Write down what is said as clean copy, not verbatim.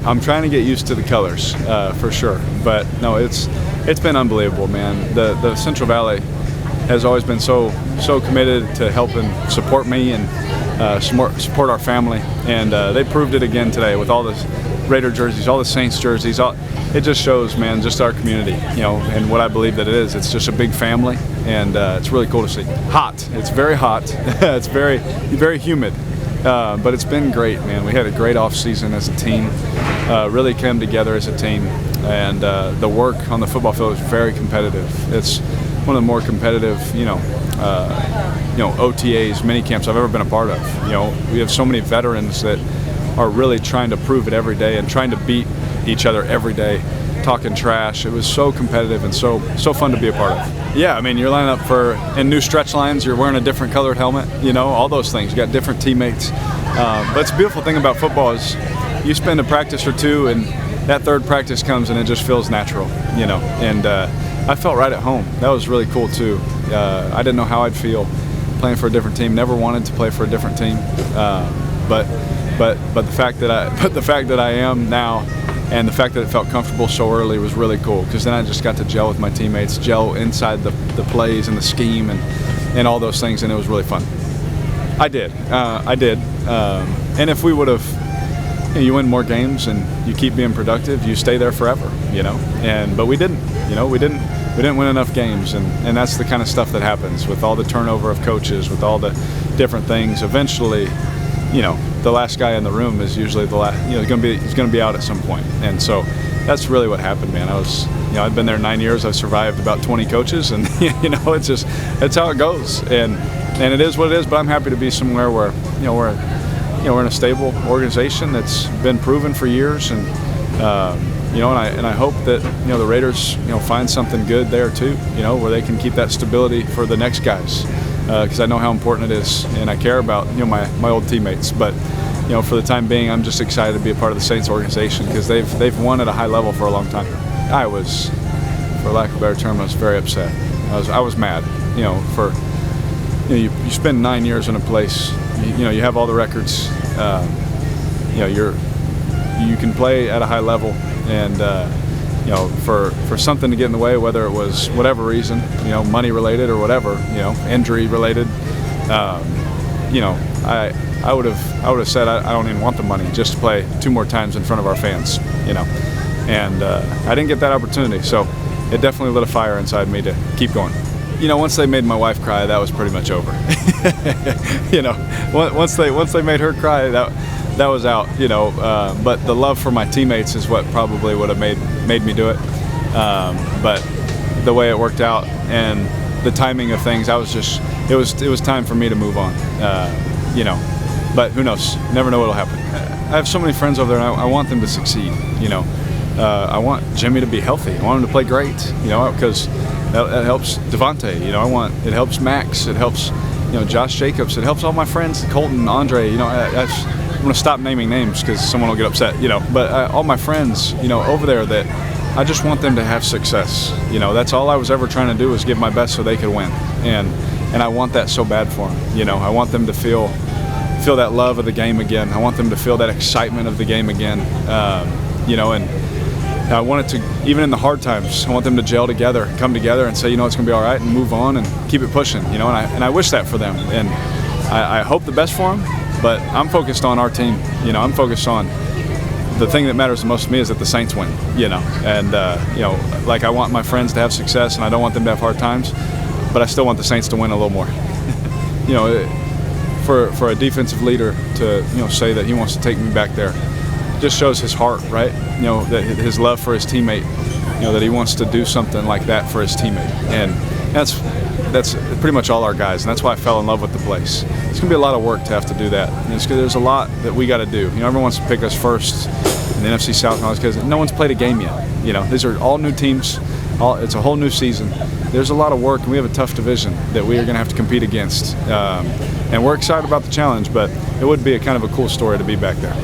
I'm trying to get used to the colors for sure. But no, it's been unbelievable, man. The Central Valley has always been so committed to help and support me and support our family, and they proved it again today with all the Raider jerseys, all the Saints jerseys. It just shows, man, just our community, and what I believe that it is. It's just a big family, and it's really cool to see. Hot. It's very hot. It's very humid, but it's been great, man. We had a great off season as a team. Really came together as a team, and the work on the football field is very competitive. It's one of the more competitive, OTAs, mini camps I've ever been a part of. We have so many veterans that are really trying to prove it every day and trying to beat each other every day, talking trash. It was so competitive and so fun to be a part of. Yeah, I mean, you're lining up in new stretch lines, you're wearing a different colored helmet, all those things. You got different teammates. But it's a beautiful thing about football is you spend a practice or two and that third practice comes and it just feels natural, and I felt right at home. That was really cool too. I didn't know how I'd feel playing for a different team. Never wanted to play for a different team, but the fact that I am now, and the fact that it felt comfortable so early was really cool, because then I just got to gel with my teammates, gel inside the plays and the scheme and all those things, and it was really fun. I did. And if we would have, you win more games and you keep being productive, you stay there forever, but we didn't. We didn't win enough games, and that's the kind of stuff that happens with all the turnover of coaches, with all the different things. Eventually, the last guy in the room is usually the last. He's going to be out at some point, and so that's really what happened, man. I've been there 9 years. I've survived about 20 coaches, and it's how it goes, and it is what it is. But I'm happy to be somewhere where we're in a stable organization that's been proven for years, and and I hope that the Raiders find something good there too, where they can keep that stability for the next guys, because I know how important it is, and I care about my old teammates. But for the time being, I'm just excited to be a part of the Saints organization, because they've won at a high level for a long time. I was, for lack of a better term, I was very upset. I was mad. You spend 9 years in a place. You have all the records. You can play at a high level, and for something to get in the way, whether it was whatever reason, money related or whatever, injury related, I would have said I don't even want the money, just to play 2 more times in front of our fans, and I didn't get that opportunity, so it definitely lit a fire inside me to keep going. Once they made my wife cry, that was pretty much over. Once they made her cry, that was out. But the love for my teammates is what probably would have made me do it. But the way it worked out and the timing of things, it was time for me to move on. But who knows? You never know what'll happen. I have so many friends over there, and I want them to succeed. I want Jimmy to be healthy. I want him to play great. Because that helps Devontae. It helps Max. It helps, Josh Jacobs. It helps all my friends, Colton, Andre. I'm going to stop naming names because someone will get upset. But all my friends, over there, that I just want them to have success. That's all I was ever trying to do, was give my best so they could win. And I want that so bad for them. I want them to feel that love of the game again. I want them to feel that excitement of the game again. And I want it to, even in the hard times, I want them to gel together, come together and say, it's going to be all right, and move on and keep it pushing, and I wish that for them. And I hope the best for them, but I'm focused on our team. I'm focused on the thing that matters the most to me is that the Saints win, and, I want my friends to have success, and I don't want them to have hard times, but I still want the Saints to win a little more. For a defensive leader to, say that he wants to take me back there, just shows his heart, right? That his love for his teammate, that he wants to do something like that for his teammate. And that's pretty much all our guys, and that's why I fell in love with the place. It's going to be a lot of work to have to do that. There's a lot that we got to do. Everyone wants to pick us first in the NFC South, because no one's played a game yet. These are all new teams. It's a whole new season. There's a lot of work, and we have a tough division that we are going to have to compete against. And we're excited about the challenge, but it would be a kind of a cool story to be back there.